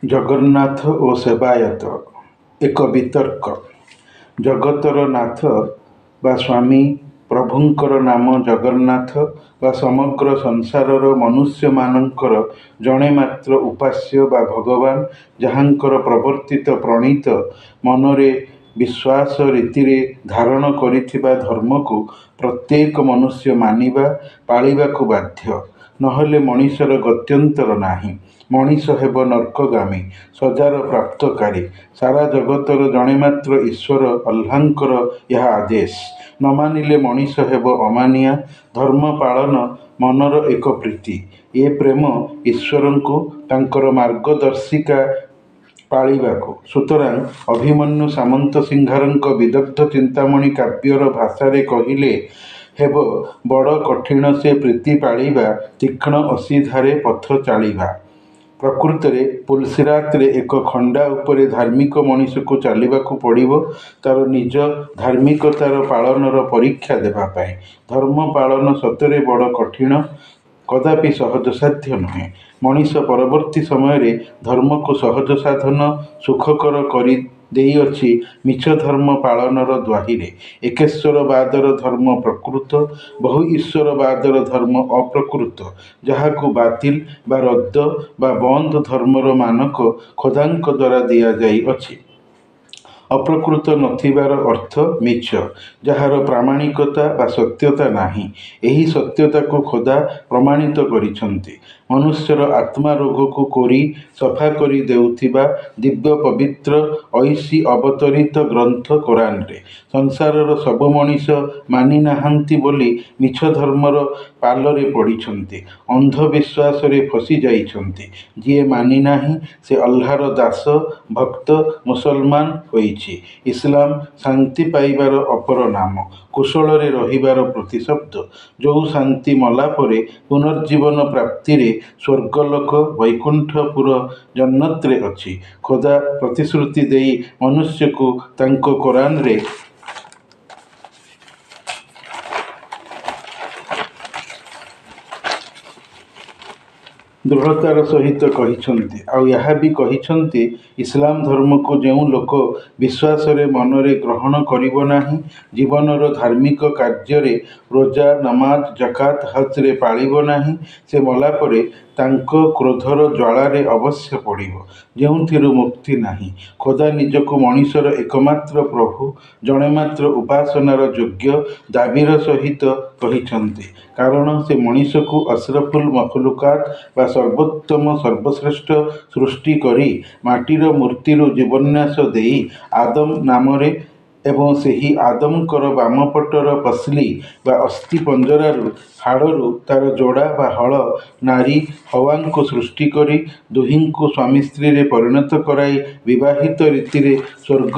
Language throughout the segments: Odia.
ଜଗନ୍ନାଥ ଓ ସେବାୟତ ଏକ ବିତର୍କ। ଜଗତର ନାଥ ବା ସ୍ୱାମୀ ପ୍ରଭୁଙ୍କର ନାମ ଜଗନ୍ନାଥ ବା ସମଗ୍ର ସଂସାରର ମନୁଷ୍ୟମାନଙ୍କର ଜଣେ ମାତ୍ର ଉପାସ୍ୟ ବା ଭଗବାନ, ଯାହାଙ୍କର ପ୍ରବର୍ତ୍ତିତ ପ୍ରଣୀତ ମନରେ ବିଶ୍ୱାସ ରୀତିରେ ଧାରଣ କରିଥିବା ଧର୍ମକୁ ପ୍ରତ୍ୟେକ ମନୁଷ୍ୟ ମାନିବା ପାଳିବାକୁ ବାଧ୍ୟ। ନହେଲେ ମଣିଷର ଗତ୍ୟନ୍ତର ନାହିଁ। ମଣିଷ ହେବ ନର୍କଗାମୀ, ସଜାର ପ୍ରାପ୍ତକାରୀ। ସାରା ଜଗତର ଜଣେ ମାତ୍ର ଈଶ୍ୱର ଅଲ୍ଲାହଙ୍କର ଏହା ଆଦେଶ। ନ ମାନିଲେ ମଣିଷ ହେବ ଅମାନିଆ। ଧର୍ମ ପାଳନ ମନର ଏକ ପ୍ରୀତି। ଏ ପ୍ରେମ ଈଶ୍ୱରଙ୍କୁ ତାଙ୍କର ମାର୍ଗଦର୍ଶିକା ପାଳିବାକୁ। ସୁତରାଂ ଅଭିମନ୍ୟୁ ସାମନ୍ତ ସିଂହାରଙ୍କ ବିଦଗ୍ଧ ଚିନ୍ତାମଣି କାବ୍ୟର ଭାଷାରେ କହିଲେ ହେବ ବଡ଼ କଠିଣ ସେ ପ୍ରୀତି ପାଳିବା, ତୀକ୍ଷ୍ଣ ଅସିଧାରେ ପଥ ଚାଳିବା। ପ୍ରକୃତରେ ପୁଲସିରାତରେ ଏକ ଖଣ୍ଡା ଉପରେ ଧାର୍ମିକ ମଣିଷକୁ ଚାଲିବାକୁ ପଡ଼ିବ, ତାର ନିଜ ଧାର୍ମିକତାର ପାଳନର ପରୀକ୍ଷା ଦେବା ପାଇଁ। ଧର୍ମ ପାଳନ ସତରେ ବଡ଼ କଠିଣ, କଦାପି ସହଜସାଧ୍ୟ ନୁହେଁ। ମଣିଷ ପରବର୍ତ୍ତୀ ସମୟରେ ଧର୍ମକୁ ସହଜ ସାଧନ, ସୁଖକର କରି ଦେଇଅଛି ମିଛ ଧର୍ମ ପାଳନର ଦ୍ୱାହିରେ। ଏକେଶ୍ୱରବାଦର ଧର୍ମ ପ୍ରକୃତ, ବହୁ ଈଶ୍ୱରବାଦର ଧର୍ମ ଅପ୍ରକୃତ, ଯାହାକୁ ବାତିଲ ବା ରଦ୍ଦ ବା ବନ୍ଦ ଧର୍ମର ମାନକ ଖୋଦାଙ୍କ ଦ୍ୱାରା ଦିଆଯାଇଅଛି। ଅପ୍ରକୃତ ନଥିବାର ଅର୍ଥ ମିଛ, ଯାହାର ପ୍ରାମାଣିକତା ବା ସତ୍ୟତା ନାହିଁ। ଏହି ସତ୍ୟତାକୁ ଖୋଦା ପ୍ରମାଣିତ କରିଛନ୍ତି ମନୁଷ୍ୟର ଆତ୍ମା ରୋଗକୁ କୋରି ସଫା କରି ଦେଉଥିବା ଦିବ୍ୟ ପବିତ୍ର ଐଶୀ ଅବତରିତ ଗ୍ରନ୍ଥ କୋରାନରେ। ସଂସାରର ସବୁ ମଣିଷ ମାନି ନାହାନ୍ତି ବୋଲି ମିଛ ଧର୍ମର ପାଲରେ ପଡ଼ିଛନ୍ତି, ଅନ୍ଧବିଶ୍ୱାସରେ ଫସି ଯାଇଛନ୍ତି। ଯିଏ ମାନି ନାହିଁ ସେ ଅଲ୍ଲାହର ଦାସ, ଭକ୍ତ, ମୁସଲମାନ ହୋଇଛି। ଇସଲାମ ଶାନ୍ତି ପାଇବାର ଅପର ନାମ, କୁଶଳରେ ରହିବାର ପ୍ରତିଶବ୍ଦ। ଯେଉଁ ଶାନ୍ତି ମଲା ପରେ ପୁନର୍ଜୀବନ ପ୍ରାପ୍ତିରେ ସ୍ୱର୍ଗଲୋକ ବୈକୁଣ୍ଠପୁର ଜନ୍ନତରେ ଅଛି। ଖୋଦା ପ୍ରତିଶ୍ରୁତି ଦେଇ ମନୁଷ୍ୟକୁ ତାଙ୍କ କୋରାନରେ ଦୃଢ଼ତାର ସହିତ କହିଛନ୍ତି। ଆଉ ଏହା ବି କହିଛନ୍ତି, ଇସଲାମ ଧର୍ମକୁ ଯେଉଁ ଲୋକ ବିଶ୍ୱାସରେ ମନରେ ଗ୍ରହଣ କରିବ ନାହିଁ, ଜୀବନର ଧାର୍ମିକ କାର୍ଯ୍ୟରେ ରୋଜା, ନମାଜ, ଜକାତ, ହଜ୍‌ରେ ପାଳିବ ନାହିଁ, ସେ ମଲାପରେ ତାଙ୍କ କ୍ରୋଧର ଜ୍ୱାଳାରେ ଅବଶ୍ୟ ପଡ଼ିବ, ଯେଉଁଥିରୁ ମୁକ୍ତି ନାହିଁ। ଖୋଦା ନିଜକୁ ମଣିଷର ଏକମାତ୍ର ପ୍ରଭୁ, ଜଣେ ମାତ୍ର ଉପାସନାର ଯୋଗ୍ୟ ଦାବୀର ସହିତ କହିଛନ୍ତି, କାରଣ ସେ ମଣିଷକୁ ଅଶ୍ରଫୁଲ ମଖଲୁକାତ ବା ସର୍ବୋତ୍ତମ ସର୍ବଶ୍ରେଷ୍ଠ ସୃଷ୍ଟି କରି ମାଟିର ମୂର୍ତ୍ତିରୁ ଜୀବନ୍ୟାସ ଦେଇ ଆଦମ ନାମରେ ଏବଂ ସେହି ଆଦମଙ୍କର ବାମପଟର ପସଲି ବା ଅସ୍ଥି ପଞ୍ଜରାରୁ ହାଡ଼ରୁ ତାର ଯୋଡ଼ା ବା ହଳ ନାରୀ ହୱାଙ୍କୁ ସୃଷ୍ଟି କରି ଦୁହିଁଙ୍କୁ ସ୍ୱାମୀ ସ୍ତ୍ରୀରେ ପରିଣତ କରାଇ ବିବାହିତ ରୀତିରେ ସ୍ୱର୍ଗ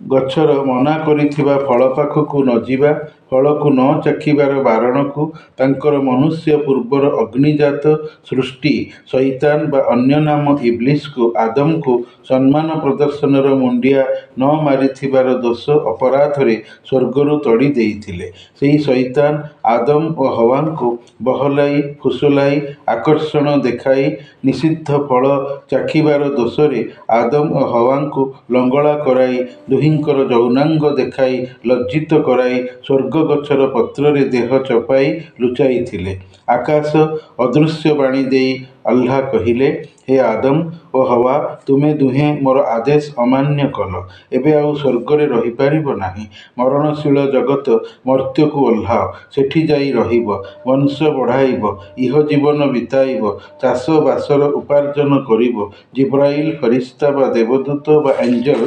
ଗଛର ମନା କରିଥିବା ଫଳ ପାଖକୁ ନ ଯିବା, ଫଳକୁ ନ ଚାଖିବାର ବାରଣକୁ, ତାଙ୍କର ମନୁଷ୍ୟ ପୂର୍ବର ଅଗ୍ନିଜାତ ସୃଷ୍ଟି ଶଇତାନ ବା ଅନ୍ୟ ନାମ ଇବ୍ଲିସକୁ ଆଦମକୁ ସମ୍ମାନ ପ୍ରଦର୍ଶନର ମୁଣ୍ଡିଆ ନ ମାରିଥିବାର ଦୋଷ ଅପରାଧରେ ସ୍ୱର୍ଗରୁ ତଡ଼ି ଦେଇଥିଲେ। ସେହି ଶଇତାନ ଆଦମ ଓ ହୱାଙ୍କୁ ବହଲାଇ ଫୁସୁଲାଇ ଆକର୍ଷଣ ଦେଖାଇ ନିଷିଦ୍ଧ ଫଳ ଚାଖିବାର ଦୋଷରେ ଆଦମ ଓ ହୱାଙ୍କୁ ଲଙ୍ଗଳା କରାଇ ଦୁହିଁଙ୍କର ଯୌନାଙ୍ଗ ଦେଖାଇ ଲଜ୍ଜିତ କରାଇ ସ୍ୱର୍ଗ ଗଛର ପତ୍ରରେ ଦେହ ଚପାଇ ଲୁଚାଇଥିଲେ। ଆକାଶ ଅଦୃଶ୍ୟ ବାଣୀ ଦେଇ ଅଲ୍ଲାହ କହିଲେ, ହେ ଆଦମ ଓ ହୱା, ତୁମେ ଦୁହେଁ ମୋର ଆଦେଶ ଅମାନ୍ୟ କଲ, ଏବେ ଆଉ ସ୍ୱର୍ଗରେ ରହିପାରିବ ନାହିଁ। ମରଣଶୀଳ ଜଗତ ମର୍ତ୍ତ୍ୟକୁ ଓହ୍ଲାଅ, ସେଠି ଯାଇ ରହିବ, ବଂଶ ବଢ଼ାଇବ, ଇହ ଜୀବନ ବିତାଇବ, ଚାଷବାସର ଉପାର୍ଜନ କରିବ। ଜିବ୍ରାଇଲ ଫରିସ୍ତା ବା ଦେବଦୂତ ବା ଏଞ୍ଜେଲ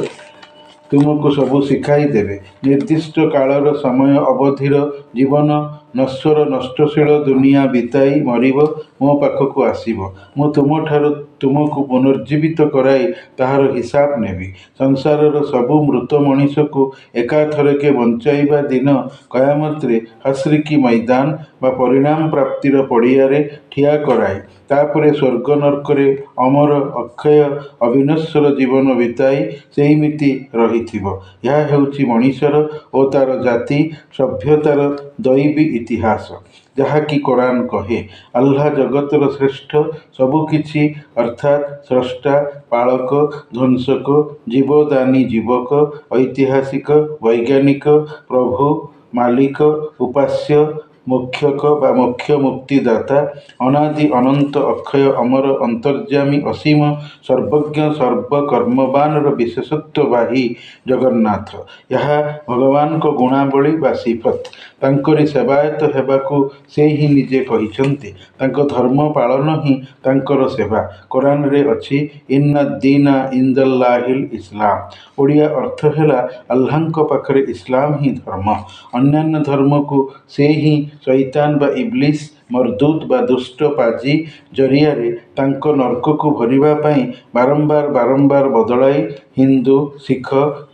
ତୁମକୁ ସବୁ ଶିଖାଇ ଦେବେ। ନିର୍ଦ୍ଦିଷ୍ଟ କାଳର ସମୟ ଅବଧିର ଜୀବନ ନଶ୍ୱର ନଷ୍ଟଶୀଳ ଦୁନିଆ ବିତାଇ ମରିବ, ମୋ ପାଖକୁ ଆସିବ। ମୁଁ ତୁମଠାରୁ ତୁମକୁ ପୁନର୍ଜୀବିତ କରାଇ ତାହାର ହିସାବ ନେବି। ସଂସାରର ସବୁ ମୃତ ମଣିଷକୁ ଏକାଥରକେ ବଞ୍ଚାଇବା ଦିନ କୟାମତରେ ହଶ୍ର କି ମଇଦାନ ବା ପରିଣାମ ପ୍ରାପ୍ତିର ପଡ଼ିଆରେ ଠିଆ କରାଇ ତାପରେ ସ୍ୱର୍ଗ ନର୍କରେ ଅମର ଅକ୍ଷୟ ଅବିନଶ୍ୱର ଜୀବନ ବିତାଇ ସେଇମିତି ରହିଥିବ। ଏହା ହେଉଛି ମଣିଷର ଓ ତାର ଜାତି ସଭ୍ୟତାର ଦୈବୀ ଇତିହାସ, ଯାହାକି କୋରାନ କହେ। ଆଲ୍ଲାହ ଜଗତର ଶ୍ରେଷ୍ଠ, ସବୁକିଛି ଅର୍ଥାତ୍ ସ୍ରଷ୍ଟା, ପାଳକ, ଧ୍ୱଂସକ, ଜୀବଦାନୀ ଜୀବକ, ଐତିହାସିକ, ବୈଜ୍ଞାନିକ, ପ୍ରଭୁ, ମାଲିକ, ଉପାସ୍ୟ, ମୋକ୍ଷକ ବା ମୋକ୍ଷ ମୁକ୍ତିଦାତା, ଅନାଦି ଅନନ୍ତ, ଅକ୍ଷୟ ଅମର, ଅନ୍ତର୍ଯ୍ୟାମୀ, ଅସୀମ, ସର୍ବଜ୍ଞ, ସର୍ବକର୍ମବାନର ବିଶେଷତ୍ୱବାହୀ ଜଗନ୍ନାଥ। ଏହା ଭଗବାନଙ୍କ ଗୁଣାବଳୀ ବା ସିଫତ। ତାଙ୍କରି ସେବାୟତ ହେବାକୁ ସେ ହିଁ ନିଜେ କହିଛନ୍ତି। ତାଙ୍କ ଧର୍ମ ପାଳନ ହିଁ ତାଙ୍କର ସେବା। କୋରାନରେ ଅଛି ଇନ୍ନା ଦୀନା ଇନ୍ଦାଲ୍ଲାହିଲ୍ ଇସ୍ଲାମ। ଓଡ଼ିଆ ଅର୍ଥ ହେଲା ଆଲ୍ଲାହଙ୍କ ପାଖରେ ଇସଲାମ ହିଁ ଧର୍ମ। ଅନ୍ୟାନ୍ୟ ଧର୍ମକୁ ସେ ହିଁ ଶୈତାନ ବା ଇବ୍ଲିସ୍, ମର୍ଦୁଦ ବା ଦୁଷ୍ଟ ପାଜି ଜରିଆରେ ତାଙ୍କ ନର୍କକୁ ଭରିବା ପାଇଁ ବାରମ୍ବାର ବଦଳାଇ ହିନ୍ଦୁ, ଶିଖ,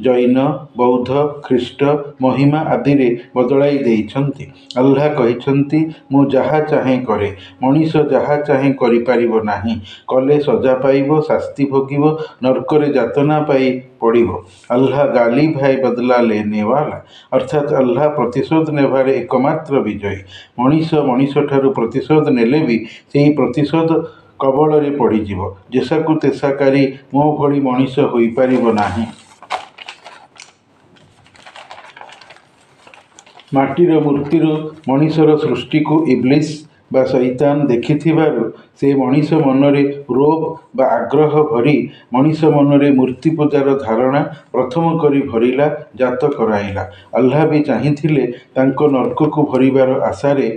ଜୈନ, ବୌଦ୍ଧ, ଖ୍ରୀଷ୍ଟ, ମହିମା ଆଦିରେ ବଦଳାଇ ଦେଇଛନ୍ତି। ଆଲ୍ଲାହ କହିଛନ୍ତି, ମୁଁ ଯାହା ଚାହେଁ କରେ। ମଣିଷ ଯାହା ଚାହେଁ କରିପାରିବ ନାହିଁ। କଲେ ସଜା ପାଇବ, ଶାସ୍ତି ଭୋଗିବ, ନର୍କରେ ଯାତନା ପାଇ ପଡ଼ିବ। ଆଲ୍ଲାହ ଗାଲିବ ହୈ ବଦଲା ଲେନେ ୱାଲା, ଅର୍ଥାତ୍ ଆଲ୍ଲାହ ପ୍ରତିଶୋଧ ନେବାରେ ଏକମାତ୍ର ବିଜୟୀ। ମଣିଷ ମଣିଷଠାରୁ ପ୍ରତିଶୋଧ ନେଲେ ବି ସେହି ପ୍ରତିଶୋଧ କବଳରେ ପଡ଼ିଯିବ। ଯେସାକୁ ତେସାକାରୀ ମୋ ଭଳି ମଣିଷ ହୋଇପାରିବ ନାହିଁ। ମାଟିର ମୂର୍ତ୍ତିରୁ ମଣିଷର ସୃଷ୍ଟିକୁ ଇବ୍ଲିସ୍ ବା ଶୈତାନ ଦେଖିଥିବାରୁ ସେ ମଣିଷ ମନରେ ରୋବ ବା ଆଗ୍ରହ ଭରି ମଣିଷ ମନରେ ମୂର୍ତ୍ତି ପୂଜାର ଧାରଣା ପ୍ରଥମ କରି ଭରିଲା, ଜାତ କରାଇଲା। ଆଲ୍ଲାହ ବି ଚାହିଁଥିଲେ ତାଙ୍କ ନର୍କକୁ ଭରିବାର ଆଶାରେ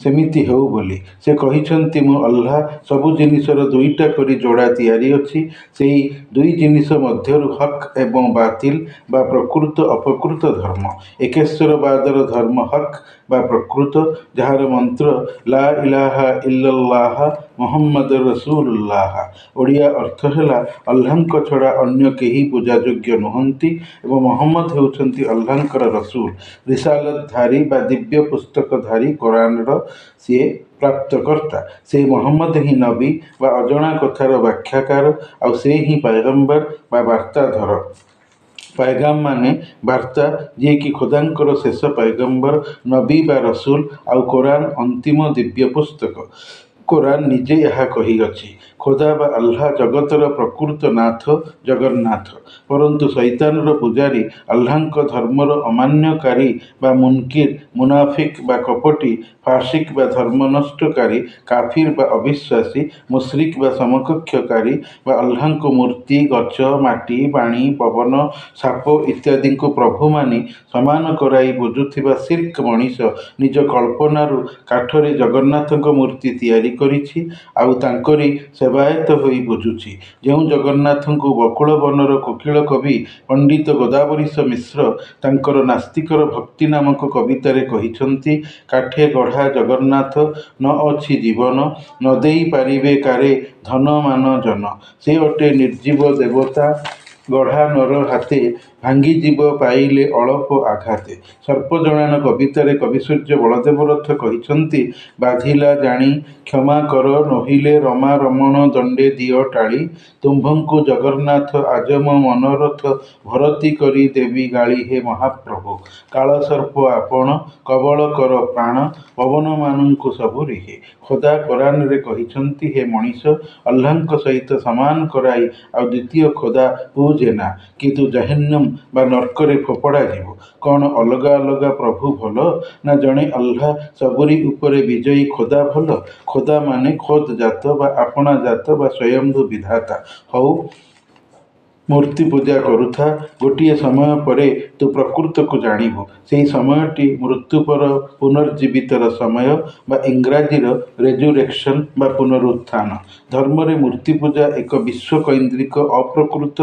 ସେମିତି ହେଉ ବୋଲି। ସେ କହିଛନ୍ତି, ମୁଁ ଆଲ୍ଲାହ ସବୁ ଜିନିଷର ଦୁଇଟା କରି ଯୋଡ଼ା ତିଆରି ଅଛି। ସେହି ଦୁଇ ଜିନିଷ ମଧ୍ୟରୁ ହକ୍ ଏବଂ ବାତିଲ ବା ପ୍ରକୃତ ଅପକୃତ ଧର୍ମ। ଏକେଶ୍ୱରବାଦର ଧର୍ମ ହକ୍ ବା ପ୍ରକୃତ, ଯାହାର ମନ୍ତ୍ର ଲା ଇଲାହା ଇଲ୍ଲାଲ୍ଲାହ ମୁହମ୍ମଦୁର ରସୂଲୁଲ୍ଲାହ। ଓଡ଼ିଆ ଅର୍ଥ ହେଲା ଆଲ୍ଲାହଙ୍କ ଛଡ଼ା ଅନ୍ୟ କେହି ପୂଜାଯୋଗ୍ୟ ନୁହନ୍ତି ଏବଂ ମହମ୍ମଦ ହେଉଛନ୍ତି ଆଲ୍ଲାହଙ୍କର ରସୂଲ, ରିସାଲତଧାରୀ ବା ଦିବ୍ୟ ପୁସ୍ତକଧାରୀ। କୋରାନର ସିଏ ପ୍ରାପ୍ତକର୍ତ୍ତା। ସେହି ମହମ୍ମଦ ହିଁ ନବୀ ବା ଅଜଣା କଥାର ବ୍ୟାଖ୍ୟାକାର, ଆଉ ସେ ହିଁ ପୈଗମ୍ବର ବା ବାର୍ତ୍ତାଧର। ପୈଗାମ ମାନେ ବାର୍ତ୍ତା, ଯିଏକି ଖୋଦାଙ୍କର ଶେଷ ପୈଗମ୍ବର, ନବୀ ବା ରସୂଲ, ଆଉ କୋରାନ ଅନ୍ତିମ ଦିବ୍ୟ ପୁସ୍ତକ। କୋରାନ ନିଜେ ଏହା କହିଅଛି, ଖୋଦା ବା ଆଲ୍ଲାହ ଜଗତର ପ୍ରକୃତ ନାଥ ଜଗନ୍ନାଥ। ପରନ୍ତୁ ଶୈତାନର ପୂଜାରୀ, ଆଲ୍ଲାହଙ୍କ ଧର୍ମର ଅମାନ୍ୟକାରୀ ବା ମୁନକିର, ମୁନାଫିକ ବା କପଟୀ, ଫାସିକ ବା ଧର୍ମ ନଷ୍ଟକାରୀ, କାଫିର ବା ଅବିଶ୍ୱାସୀ, ମୁଶରିକ ବା ସମକକ୍ଷକାରୀ ବା ଆଲ୍ଲାହଙ୍କୁ ମୂର୍ତ୍ତି, ଗଛ, ମାଟି, ପାଣି, ପବନ, ସାପ ଇତ୍ୟାଦିଙ୍କୁ ପ୍ରଭୁ ମାନି ସମାନ କରାଇ ବୁଝୁଥିବା ଶିର୍କ ମଣିଷ ନିଜ କଳ୍ପନାରୁ କାଠରେ ଜଗନ୍ନାଥଙ୍କ ମୂର୍ତ୍ତି ତିଆରି କରିଛି ଆଉ ତାଙ୍କରି ସେବାୟତ ହୋଇ ବୁଝୁଛି। ଯେଉଁ ଜଗନ୍ନାଥଙ୍କୁ ବକୁଳବନର କୋକିଳ କବି ପଣ୍ଡିତ ଗୋଦାବରୀଶ ମିଶ୍ର ତାଙ୍କର ନାସ୍ତିକର ଭକ୍ତି ନାମକ କବିତାରେ କହିଛନ୍ତି, କାଠେ ଗଢ଼ା ଜଗନ୍ନାଥ ନ ଅଛି ଜୀବନ, ନ ଦେଇ ପାରିବେ କାରେ ଧନ ମାନ ଜନ। ସେ ଅଟେ ନିର୍ଜୀବ ଦେବତା, ଗଢ଼ା ନର ହାତେ, ଭାଙ୍ଗିଯିବ ପାଇଲେ ଅଳପ ଆଘାତେ। ସର୍ପଜଣାଣ କବିତାରେ କବିସୂର୍ଯ୍ୟ ବଳଦେବ ରଥ କହିଛନ୍ତି, ବାଧିଲା ଜାଣି କ୍ଷମା କର, ନୋହିଲେ ରମା ରମଣ ଦଣ୍ଡେ ଦିଅ ଟାଳି। ତୁମ୍ଭଙ୍କୁ ଜଗନ୍ନାଥ ଆଜମ ମନୋରଥ, ଭରତି କରି ଦେବି ଗାଳି ହେ ମହାପ୍ରଭୁ। କାଳସର୍ପ ଆପଣ, କବଳ କର ପ୍ରାଣ, ପବନମାନଙ୍କୁ ସବୁ ରିହେ। ଖୋଦା କୋରାନରେ କହିଛନ୍ତି, ହେ ମଣିଷ, ଆଲ୍ଲାହଙ୍କ ସହିତ ସମାନ କରାଇ ଆଉ ଦ୍ୱିତୀୟ ଖୋଦା ପୂଜେନା, କିନ୍ତୁ ଜହନ୍ନମ ବା ନର୍କରେ ଫୋପଡ଼ା ଯିବ। କ'ଣ ଅଲଗା ଅଲଗା ପ୍ରଭୁ ଭଲ, ନା ଜଣେ ଆଲ୍ଲାହ ସବୁରି ଉପରେ ବିଜୟୀ ଖୋଦା ଭଲ? ଖୋଦା ମାନେ ଖୋଦ ଜାତ ବା ଆପଣା ଜାତ ବା ସ୍ୱୟମ୍ଭୁ ବିଧାତା। ହଉ ମୂର୍ତ୍ତି ପୂଜା କରୁଥା, ଗୋଟିଏ ସମୟ ପରେ ତୁ ପ୍ରକୃତକୁ ଜାଣିବୁ। ସେହି ସମୟଟି ମୃତ୍ୟୁ ପର ପୁନର୍ଜୀବିତର ସମୟ ବା ଇଂରାଜୀର ରେଜୁରେକ୍ସନ ବା ପୁନରୁତ୍ଥାନ। ଧର୍ମରେ ମୂର୍ତ୍ତି ପୂଜା ଏକ ବିଶ୍ୱକୈନ୍ଦ୍ରିକ ଅପ୍ରକୃତ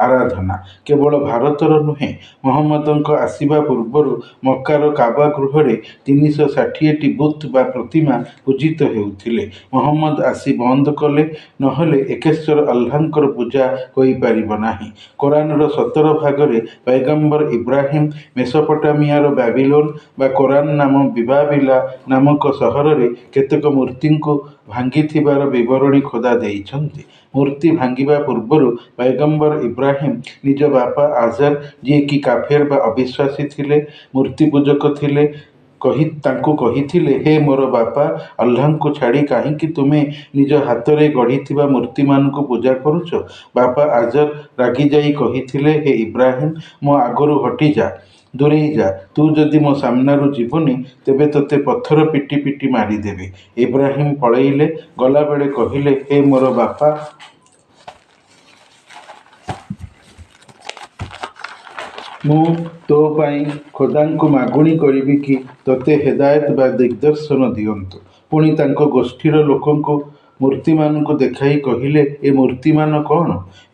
ଆରାଧନା। କେବଳ ଭାରତର ନୁହେଁ, ମହମ୍ମଦଙ୍କ ଆସିବା ପୂର୍ବରୁ ମକ୍କାର କାବା ଗୃହରେ 360ଟି ବୁତ ବା ପ୍ରତିମା ପୂଜିତ ହେଉଥିଲେ। ମହମ୍ମଦ ଆସି ବନ୍ଦ କଲେ, ନହେଲେ ଏକେଶ୍ୱର ଆଲ୍ଲାହଙ୍କର ପୂଜା ହୋଇପାରିବ ନାହିଁ। କୋରାନର 17 ଭାଗରେ ପୈଗମ୍ବର ଇବ୍ରାହିମ ମେସୋପଟାମିଆର ବାବିଲୋନ ବା କୋରାନ ନାମ ବିବାବିଲା ନାମକ ସହରରେ କେତେକ ମୂର୍ତ୍ତିଙ୍କୁ ଭାଙ୍ଗିଥିବାର ବିବରଣୀ ଖୋଦା ଦେଇଛନ୍ତି। ମୂର୍ତ୍ତି ଭାଙ୍ଗିବା ପୂର୍ବରୁ ପୈଗମ୍ବର ଇବ୍ରାହିମ ନିଜ ବାପା ଆଜର, ଯିଏକି କାଫେର ବା ଅବିଶ୍ୱାସୀ ଥିଲେ, ମୂର୍ତ୍ତି ପୂଜକ ଥିଲେ, ତାଙ୍କୁ କହିଥିଲେ, ହେ ମୋର ବାପା, ଆଲ୍ଲାହଙ୍କୁ ଛାଡ଼ି କାହିଁକି ତୁମେ ନିଜ ହାତରେ ଗଢ଼ିଥିବା ମୂର୍ତ୍ତିମାନଙ୍କୁ ପୂଜା କରୁଛ? ବାପା ଆଜର ରାଗିଯାଇ କହିଥିଲେ, ହେ ଇବ୍ରାହିମ, ମୋ ଆଗରୁ ହଟିଯା, ଦୂରେଇ ଯା। ତୁ ଯଦି ମୋ ସାମ୍ନାରୁ ଯିବୁନି ତେବେ ତୋତେ ପଥର ପିଟି ପିଟି ମାରିଦେବି। ଇବ୍ରାହିମ ପଳେଇଲେ। ଗଲାବେଳେ କହିଲେ, ହେ ମୋର ବାପା, ମୁଁ ତୋ ପାଇଁ ଖୋଦାଙ୍କୁ ମାଗୁଣି କରିବି କି ତୋତେ ହେଦାୟତ ବା ଦିଗ୍ଦର୍ଶନ ଦିଅନ୍ତୁ। ପୁଣି ତାଙ୍କ ଗୋଷ୍ଠୀର ଲୋକଙ୍କୁ ମୂର୍ତ୍ତିମାନଙ୍କୁ ଦେଖାଇ କହିଲେ, ଏ ମୂର୍ତ୍ତିମାନ କ'ଣ?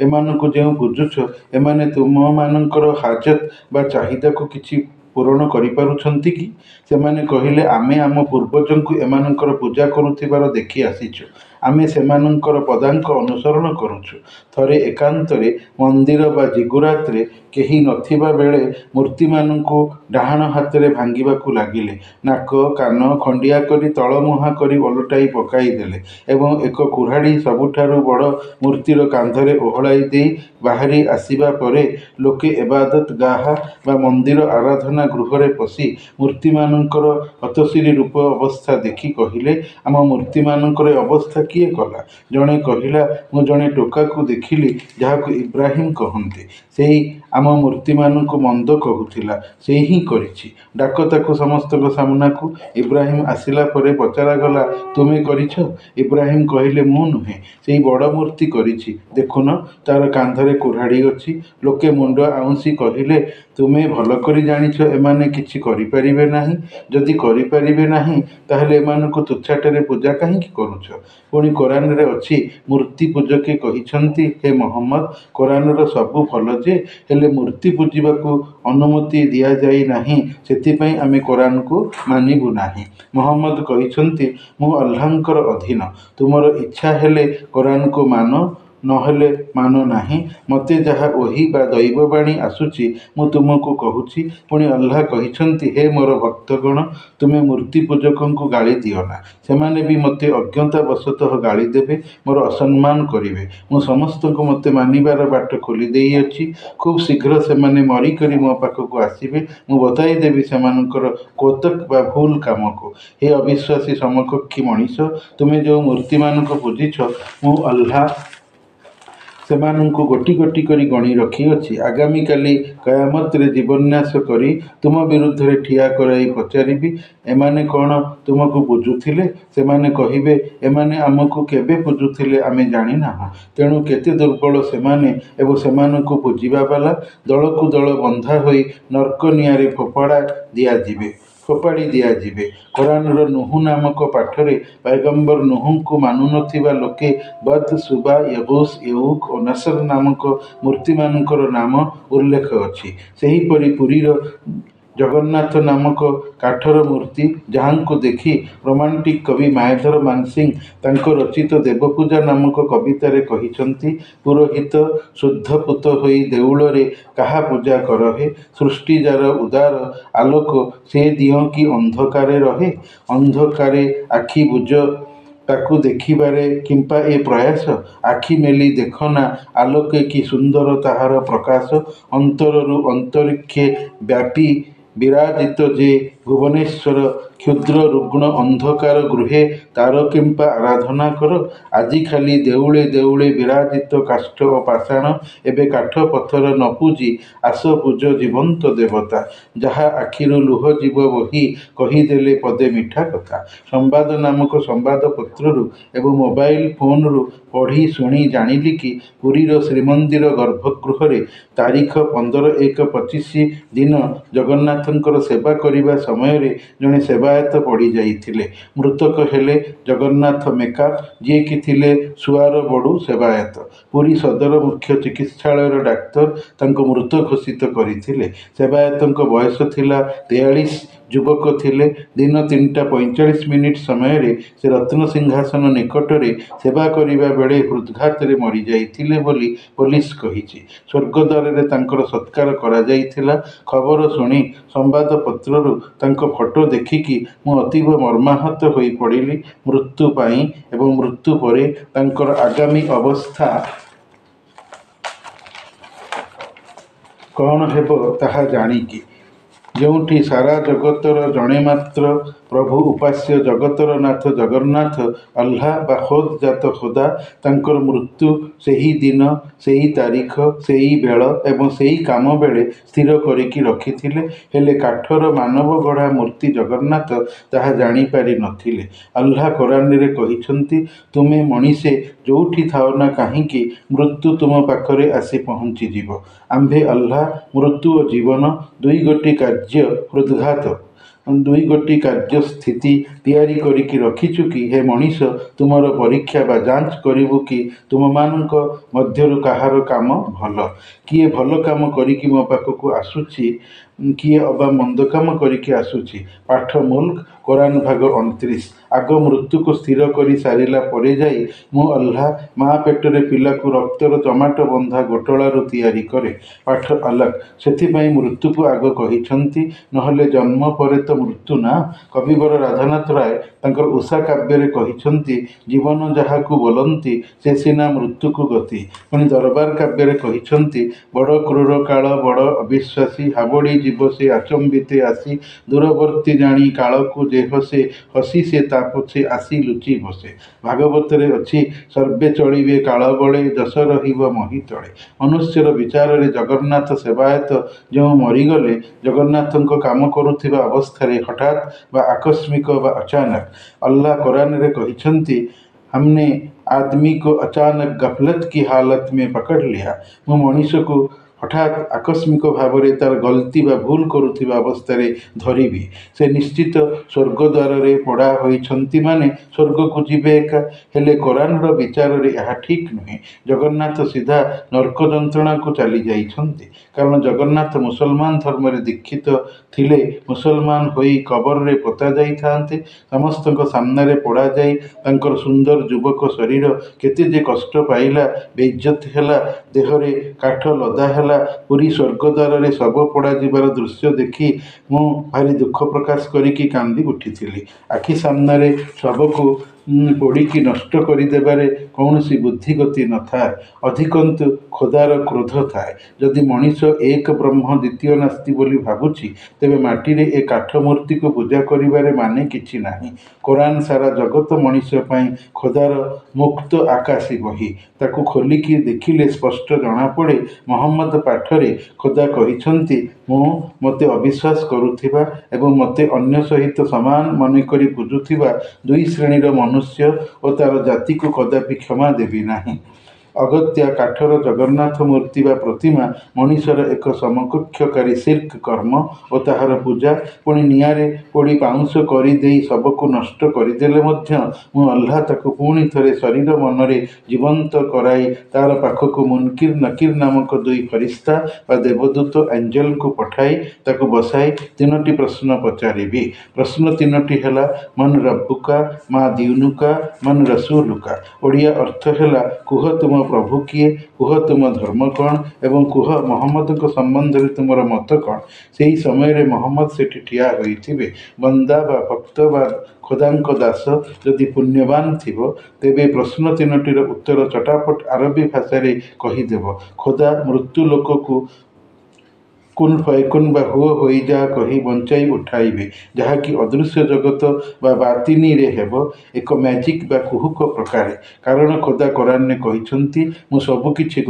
ଏମାନଙ୍କୁ ଯେଉଁ ପୂଜୁଛ, ଏମାନେ ତୁମମାନଙ୍କର ହାଜତ ବା ଚାହିଦାକୁ କିଛି ପୂରଣ କରିପାରୁଛନ୍ତି କି? ସେମାନେ କହିଲେ, ଆମେ ଆମ ପୂର୍ବଜଙ୍କୁ ଏମାନଙ୍କର ପୂଜା କରୁଥିବାର ଦେଖି ଆସିଛୁ। ଆମେ ସେମାନଙ୍କର ପଦାଙ୍କ ଅନୁସରଣ କରୁଛୁ। ଥରେ ଏକାନ୍ତରେ ମନ୍ଦିର ବା ଜିଗୁରାତରେ କେହି ନଥିବା ବେଳେ ମୂର୍ତ୍ତିମାନଙ୍କୁ ଡାହାଣ ହାତରେ ଭାଙ୍ଗିବାକୁ ଲାଗିଲେ। ନାକ କାନ ଖଣ୍ଡିଆ କରି ତଳମୁହାଁ କରି ଓଲଟାଇ ପକାଇଦେଲେ ଏବଂ ଏକ କୁରାଢ଼ୀ ସବୁଠାରୁ ବଡ଼ ମୂର୍ତ୍ତିର କାନ୍ଧରେ ଓହଳାଇ ଦେଇ ବାହାରି ଆସିବା ପରେ ଲୋକେ ଇବାଦତ ଗାହ ବା ମନ୍ଦିର ଆରାଧନା ଗୃହରେ ପଶି ମୂର୍ତ୍ତିମାନଙ୍କର ହତଶିରୀ ରୂପ ଅବସ୍ଥା ଦେଖି କହିଲେ, ଆମ ମୂର୍ତ୍ତିମାନଙ୍କର ଏ ଅବସ୍ଥା କିଏ କଲା? ଜଣେ କହିଲା, ମୁଁ ଜଣେ ଟୋକାକୁ ଦେଖିଲି ଯାହାକୁ ଇବ୍ରାହିମ କହନ୍ତି। ସେହି ଆମ ମୂର୍ତ୍ତିମାନଙ୍କୁ ମନ୍ଦ କହୁଥିଲା। ସେ ହିଁ କରିଛି। ଡାକ ତାକୁ ସମସ୍ତଙ୍କ ସାମ୍ନାକୁ। ଇବ୍ରାହିମ ଆସିଲା ପରେ ପଚରାଗଲା, ତୁମେ କରିଛ? ଇବ୍ରାହିମ କହିଲେ, ମୁଁ ନୁହେଁ, ସେହି ବଡ଼ ମୂର୍ତ୍ତି କରିଛି। ଦେଖୁନ, ତାର କାନ୍ଧରେ କୁରାଢ଼ୀ ଅଛି। ଲୋକେ ମୁଣ୍ଡ ଆଉଁସି କହିଲେ, ତୁମେ ଭଲ କରି ଜାଣିଛ ଏମାନେ କିଛି କରିପାରିବେ ନାହିଁ। ଯଦି କରିପାରିବେ ନାହିଁ ତାହେଲେ ଏମାନଙ୍କୁ ତୁଚ୍ଛାଟାରେ ପୂଜା କାହିଁକି କରୁଛ? ପୁଣି କୋରାନରେ ଅଛି, ମୂର୍ତ୍ତି ପୂଜକେ କହିଛନ୍ତି, ହେ ମହମ୍ମଦ, କୋରାନର ସବୁ ଭଲ ଯେ, ହେଲେ ମୂର୍ତ୍ତି ପୂଜିବାକୁ ଅନୁମତି ଦିଆଯାଇ ନାହିଁ। ସେଥିପାଇଁ ଆମେ କୋରାନକୁ ମାନିବୁ ନାହିଁ। ମହମ୍ମଦ କହିଛନ୍ତି, ମୁଁ ଆଲ୍ଲାହଙ୍କର ଅଧୀନ। ତୁମର ଇଚ୍ଛା ହେଲେ କୋରାନକୁ ମାନ, ନହେଲେ ମାନ ନାହିଁ। ମୋତେ ଯାହା ଓହୀ ବା ଦୈବବାଣୀ ଆସୁଛି ମୁଁ ତୁମକୁ କହୁଛି। ପୁଣି ଆଲ୍ଲାହ କହିଛନ୍ତି, ହେ ମୋର ଭକ୍ତଗଣ, ତୁମେ ମୂର୍ତ୍ତି ପୂଜକଙ୍କୁ ଗାଳି ଦିଅନା। ସେମାନେ ବି ମୋତେ ଅଜ୍ଞତାବଶତଃ ଗାଳି ଦେବେ, ମୋର ଅସମ୍ମାନ କରିବେ। ମୁଁ ସମସ୍ତଙ୍କୁ ମୋତେ ମାନିବାର ବାଟ ଖୋଲି ଦେଇଅଛି। ଖୁବ୍ ଶୀଘ୍ର ସେମାନେ ମରିକରି ମୋ ପାଖକୁ ଆସିବେ। ମୁଁ ବତାଇ ଦେବି ସେମାନଙ୍କର କୌତକ ବା ଭୁଲ କାମକୁ। ହେ ଅବିଶ୍ୱାସୀ ସମକକ୍ଷୀ ମଣିଷ, ତୁମେ ଯେଉଁ ମୂର୍ତ୍ତିମାନଙ୍କୁ ପୂଜିଛ, ମୁଁ ଆଲ୍ଲାହ ସେମାନଙ୍କୁ ଗୋଟି ଗୋଟି କରି ଗଣି ରଖିଅଛି। ଆଗାମୀକାଲି କୟାମତରେ ଜୀବନ୍ୟାସ କରି ତୁମ ବିରୁଦ୍ଧରେ ଠିଆ କରାଇ ପଚାରିବି, ଏମାନେ କ'ଣ ତୁମକୁ ପୂଜୁଥିଲେ? ସେମାନେ କହିବେ, ଏମାନେ ଆମକୁ କେବେ ପୂଜୁଥିଲେ ଆମେ ଜାଣିନାହୁଁ। ତେଣୁ କେତେ ଦୁର୍ବଳ ସେମାନେ ଏବଂ ସେମାନଙ୍କୁ ପୂଜିବାବାଲା। ଦଳକୁ ଦଳ ବନ୍ଧା ହୋଇ ନର୍କ ନିଆଁରେ ଫୋପାଡ଼ି ଦିଆଯିବେ। କୋରାନର ନୁହ୍ ନାମକ ପାଠରେ ପୈଗମ୍ବର ନୁହ୍ଙ୍କୁ ମାନୁନଥିବା ଲୋକେ ବଦ୍, ସୁବା, ୟଗୁସ୍, ୟଉକ୍ ଓ ନସର ନାମକ ମୂର୍ତ୍ତିମାନଙ୍କର ନାମ ଉଲ୍ଲେଖ ଅଛି। ସେହିପରି ପୁରୀର ଜଗନ୍ନାଥ ନାମକ କାଠର ମୂର୍ତ୍ତି, ଯାହାଙ୍କୁ ଦେଖି ରୋମାଣ୍ଟିକ କବି ମାୟାଧର ମାନସିଂହ ତାଙ୍କ ରଚିତ ଦେବପୂଜା ନାମକ କବିତାରେ କହିଛନ୍ତି, ପୁରୋହିତ ଶୁଦ୍ଧପୂତ ହୋଇ ଦେଉଳରେ କାହା ପୂଜା କରହେ? ସୃଷ୍ଟି ଯାର ଉଦାର ଆଲୋକ, ସେ ଦିଅଁ କି ଅନ୍ଧକାରେ ରହେ? ଅନ୍ଧକାରେ ଆଖି ବୁଜ ତାକୁ ଦେଖିବାରେ କିମ୍ପା ଏ ପ୍ରୟାସ? ଆଖି ମେଲି ଦେଖନା ଆଲୋକେ କି ସୁନ୍ଦର ତାହାର ପ୍ରକାଶ। ଅନ୍ତରରୁ ଅନ୍ତରୀକ୍ଷେ ବ୍ୟାପୀ ବିରାଜିତ ଯେ ଭୁବନେଶ୍ୱର, କ୍ଷୁଦ୍ର ରୁଗ୍ଣ ଅନ୍ଧକାର ଗୃହେ ତାର କିମ୍ପା ଆରାଧନା କର। ଆଜି ଖାଲି ଦେଉଳେ ଦେଉଳେ ବିରାଜିତ କାଷ୍ଠ ଓ ପାଷାଣ, ଏବେ କାଠ ପଥର ନ ପୂଜି ଆସ ପୂଜ ଜୀବନ୍ତ ଦେବତା। ଯାହା ଆଖିରୁ ଲୁହ ଯିବ ବୋହି, କହିଦେଲେ ପଦେ ମିଠା କଥା। ସମ୍ବାଦ ନାମକ ସମ୍ବାଦପତ୍ରରୁ ଏବଂ ମୋବାଇଲ ଫୋନରୁ ପଢ଼ି ଶୁଣି ଜାଣିଲି କି ପୁରୀର ଶ୍ରୀମନ୍ଦିର ଗର୍ଭଗୃହରେ ତାରିଖ 15/1/25 ଦିନ ଜଗନ୍ନାଥଙ୍କର ସେବା କରିବା ସମୟରେ ଜଣେ ସେବାୟତ ପଡ଼ିଯାଇଥିଲେ। ମୃତକ ହେଲେ ଜଗନ୍ନାଥ ମେକାପ, ଯିଏକି ଥିଲେ ସୁଆରବଡ଼ୁ ସେବାୟତ। ପୁରୀ ସଦର ମୁଖ୍ୟ ଚିକିତ୍ସାଳୟର ଡାକ୍ତର ତାଙ୍କୁ ମୃତ ଘୋଷିତ କରିଥିଲେ। ସେବାୟତଙ୍କ ବୟସ ଥିଲା 43। ଯୁବକ ଥିଲେ। ଦିନ 3ଟା 45 ସମୟରେ ସେ ରତ୍ନସିଂହାସନ ନିକଟରେ ସେବା କରିବା ବେଳେ ହୃଦ୍ଘାତରେ ମରିଯାଇଥିଲେ ବୋଲି ପୋଲିସ କହିଛି। ସ୍ୱର୍ଗଦ୍ୱାରରେ ତାଙ୍କର ସତ୍କାର କରାଯାଇଥିଲା। ଖବର ଶୁଣି ସମ୍ବାଦପତ୍ରରୁ ତାଙ୍କ ଫଟୋ ଦେଖିକି ମୁଁ ଅତୀବ ମର୍ମାହତ ହୋଇପଡ଼ିଲି। ମୃତ୍ୟୁ ପାଇଁ ଏବଂ ମୃତ୍ୟୁ ପରେ ତାଙ୍କର ଆଗାମୀ ଅବସ୍ଥା କ'ଣ ହେବ ତାହା ଜାଣିକି ଯେଉଁଠି ସାରା ଜଗତର ଜଣେ ମାତ୍ର ପ୍ରଭୁ ଉପାସ୍ୟ ଜଗତର ନାଥ ଜଗନ୍ନାଥ ଆଲ୍ଲାହ ବା ଖୋଦ୍ ଜାତ ଖୋଦା ତାଙ୍କର ମୃତ୍ୟୁ ସେହି ଦିନ, ସେହି ତାରିଖ, ସେହି ବେଳ ଏବଂ ସେହି କାମ ବେଳେ ସ୍ଥିର କରିକି ରଖିଥିଲେ। ହେଲେ କାଠର ମାନବ ଗଢ଼ା ମୂର୍ତ୍ତି ଜଗନ୍ନାଥ ତାହା ଜାଣିପାରି ନଥିଲେ। ଆଲ୍ଲାହ କୋରାନରେ କହିଛନ୍ତି, ତୁମେ ମଣିଷେ ଯୋଉଠି ଥାଅ ନା କାହିଁକି ମୃତ୍ୟୁ ତୁମ ପାଖରେ ଆସି ପହଞ୍ଚିଯିବ। ଆମ୍ଭେ ଆଲ୍ଲାହ ମୃତ୍ୟୁ ଓ ଜୀବନ ଦୁଇ ଗୋଟି କାର୍ଯ୍ୟ ହୃଦ୍ଘାତ ଦୁଇ ଗୋଟି କାର୍ଯ୍ୟ ସ୍ଥିତି ତିଆରି କରିକି ରଖିଛୁ କି ହେ ମଣିଷ ତୁମର ପରୀକ୍ଷା ବା ଯାଞ୍ଚ କରିବୁ କି ତୁମମାନଙ୍କ ମଧ୍ୟରୁ କାହାର କାମ ଭଲ, କିଏ ଭଲ କାମ କରିକି ମୋ ପାଖକୁ ଆସୁଛି, କିଏ ଅବା ମନ୍ଦ କାମ କରିକି ଆସୁଛି। ପାଠ ମୁଲ୍କ କୋରାନ ଭାଗ 29। ଆଗ ମୃତ୍ୟୁକୁ ସ୍ଥିର କରି ସାରିଲା ପରେ ଯାଇ ମୁଁ ଆଲ୍ଲାହ ମା ପେଟରେ ପିଲାକୁ ରକ୍ତର ଜମାଟ ବନ୍ଧା ଗୋଟଳାରୁ ତିଆରି କରେ। ପାଠ ଆଲକ। ସେଥିପାଇଁ ମୃତ୍ୟୁକୁ ଆଗ କହିଛନ୍ତି, ନହେଲେ ଜନ୍ମ ପରେ ତ ମୃତ୍ୟୁ ନା। କବିବର ରାଧାନାଥ ରାୟ ତାଙ୍କର ଉଷା କାବ୍ୟରେ କହିଛନ୍ତି, ଜୀବନ ଯାହାକୁ ବୋଲନ୍ତି ସେ ସିନା ମୃତ୍ୟୁକୁ ଗତି। ପୁଣି ଦରବାର କାବ୍ୟରେ କହିଛନ୍ତି, ବଡ଼ କ୍ରୂର କାଳ ବଡ଼ ଅବିଶ୍ୱାସୀ, ହାବଡ଼ି ଯିବ ସେ ଆଚମ୍ବିତେ ଆସି, ଦୂରବର୍ତ୍ତୀ ଜାଣି କାଳକୁ ଯେ ହସେ, ହସି ସେ ତା ପଛେ ଆସି ଲୁଚି ବସେ। ଭାଗବତରେ ଅଛି, ସର୍ବେ ଚଳିବେ କାଳ ବଳେ, ଯଶ ରହିବ ମହି ତଳେ। ମନୁଷ୍ୟର ବିଚାରରେ ଜଗନ୍ନାଥ ସେବାୟତ ଯେଉଁ ମରିଗଲେ, ଜଗନ୍ନାଥଙ୍କ କାମ କରୁଥିବା ଅବସ୍ଥାରେ ହଠାତ୍ ବା ଆକସ୍ମିକ ବା ଅଚାନକ। ଆଲ୍ଲାହ କୋରାନରେ କହିଛନ୍ତି, हमने आदमी को अचानक गफलत की हालत में पकड़ लिया। ମୁଁ ମଣିଷକୁ ହଠାତ୍ ଆକସ୍ମିକ ଭାବରେ ତାର ଗଲତି ବା ଭୁଲ କରୁଥିବା ଅବସ୍ଥାରେ ଧରିବି। ସେ ନିଶ୍ଚିତ ସ୍ୱର୍ଗଦ୍ୱାରରେ ପୋଡ଼ା ହୋଇଛନ୍ତି ମାନେ ସ୍ୱର୍ଗକୁ ଯିବେ ଏକା। ହେଲେ କୋରାନର ବିଚାରରେ ଏହା ଠିକ୍ ନୁହେଁ। ଜଗନ୍ନାଥ ସିଧା ନର୍କ ଯନ୍ତ୍ରଣାକୁ ଚାଲି ଯାଇଛନ୍ତି। କାରଣ ଜଗନ୍ନାଥ ମୁସଲମାନ ଧର୍ମରେ ଦୀକ୍ଷିତ ଥିଲେ ମୁସଲମାନ ହୋଇ କବରରେ ପୋତା ଯାଇଥାନ୍ତେ। ସମସ୍ତଙ୍କ ସାମ୍ନାରେ ପୋଡ଼ାଯାଇ ତାଙ୍କର ସୁନ୍ଦର ଯୁବକ ଶରୀର କେତେ ଯେ କଷ୍ଟ ପାଇଲା, ବେଇଜ୍ଜତ ହେଲା, ଦେହରେ କାଠ ଲଦା ହେଲା। ପୁରୀ ସ୍ୱର୍ଗଦ୍ୱାରରେ ଶବ ପୋଡ଼ାଯିବାର ଦୃଶ୍ୟ ଦେଖି ମୁଁ ଭାରି ଦୁଃଖ ପ୍ରକାଶ କରିକି କାନ୍ଦି ଉଠିଥିଲି। ଆଖି ସାମ୍ନାରେ ଶବକୁ ପୋଡ଼ିକି ନଷ୍ଟ କରିଦେବାରେ କୌଣସି ବୁଦ୍ଧିଗତି ନଥାଏ, ଅଧିକନ୍ତୁ ଖୋଦାର କ୍ରୋଧ ଥାଏ। ଯଦି ମଣିଷ ଏକ ବ୍ରହ୍ମ ଦ୍ୱିତୀୟ ନାସ୍ତି ବୋଲି ଭାବୁଛି, ତେବେ ମାଟିରେ ଏ କାଠ ମୂର୍ତ୍ତିକୁ ପୂଜା କରିବାରେ ମାନେ କିଛି ନାହିଁ। କୋରାନ ସାରା ଜଗତ ମଣିଷ ପାଇଁ ଖୋଦାର ମୁକ୍ତ ଆକାଶୀ ବହି। ତାକୁ ଖୋଲିକି ଦେଖିଲେ ସ୍ପଷ୍ଟ ଜଣାପଡ଼େ, ମହମ୍ମଦ ପାଠରେ ଖୋଦା କହିଛନ୍ତି, ମୁଁ ମୋତେ ଅବିଶ୍ୱାସ କରୁଥିବା ଏବଂ ମୋତେ ଅନ୍ୟ ସହିତ ସମାନ ମନେକରି ପୂଜୁଥିବା ଦୁଇ ଶ୍ରେଣୀର ମନୁଷ୍ୟ ଓ ତାର ଜାତିକୁ କଦାପି କ୍ଷମା ଦେବି ନାହିଁ। ଅଗତ୍ୟା କାଠର ଜଗନ୍ନାଥ ମୂର୍ତ୍ତି ବା ପ୍ରତିମା ମଣିଷର ଏକ ସମକକ୍ଷକାରୀ ଶିର୍କ କର୍ମ ଓ ତାହାର ପୂଜା। ପୁଣି ନିଆଁରେ ପୋଡ଼ି ପାଉଁଶ କରିଦେଇ ଶବକୁ ନଷ୍ଟ କରିଦେଲେ ମଧ୍ୟ ମୁଁ ଆଲ୍ଲାହ ତାକୁ ପୁଣି ଥରେ ଶରୀର ମନରେ ଜୀବନ୍ତ କରାଇ ତାର ପାଖକୁ ମୁନକିର ନକିର ନାମକ ଦୁଇ ଫରିସ୍ତା ବା ଦେବଦୂତ ଏଞ୍ଜେଲଙ୍କୁ ପଠାଇ ତାକୁ ବସାଇ ତିନୋଟି ପ୍ରଶ୍ନ ପଚାରିବି। ପ୍ରଶ୍ନ ତିନୋଟି ହେଲା, ମନ୍ ରବ୍ବୁକା, ମା ଦିଉନୁକା, ମନ୍ ରସୂଲୁକା। ଓଡ଼ିଆ ଅର୍ଥ ହେଲା, କୁହ ତୁମ ପ୍ରଭୁ କିଏ, କୁହ ତୁମ ଧର୍ମ କ'ଣ ଏବଂ କୁହ ମହମ୍ମଦଙ୍କ ସମ୍ବନ୍ଧରେ ତୁମର ମତ କ'ଣ। ସେହି ସମୟରେ ମହମ୍ମଦ ସେଠି ଠିଆ ହୋଇଥିବେ। ବନ୍ଦା ବା ଭକ୍ତ ବା ଖୋଦାଙ୍କ ଦାସ ଯଦି ପୁଣ୍ୟବାନ ଥିବ, ତେବେ ପ୍ରଶ୍ନ ତିନୋଟିର ଉତ୍ତର ଚଟାପଟ ଆରବୀ ଭାଷାରେ କହିଦେବ। ଖୋଦା ମୃତ୍ୟୁ ଲୋକକୁ କୁନ୍ ଫୟକୁନ୍ ବା ହୁଅ ହୋଇଯା କହି ବଞ୍ଚାଇ ଉଠାଇବେ, ଯାହାକି ଅଦୃଶ୍ୟ ଜଗତ ବା ବାତିନିରେ ହେବ, ଏକ ମ୍ୟାଜିକ୍ ବା କୁହୁକ ପ୍ରକାରେ। କାରଣ ଖୋଦା କୋରାନରେ କହିଛନ୍ତି, ମୁଁ ସବୁକିଛି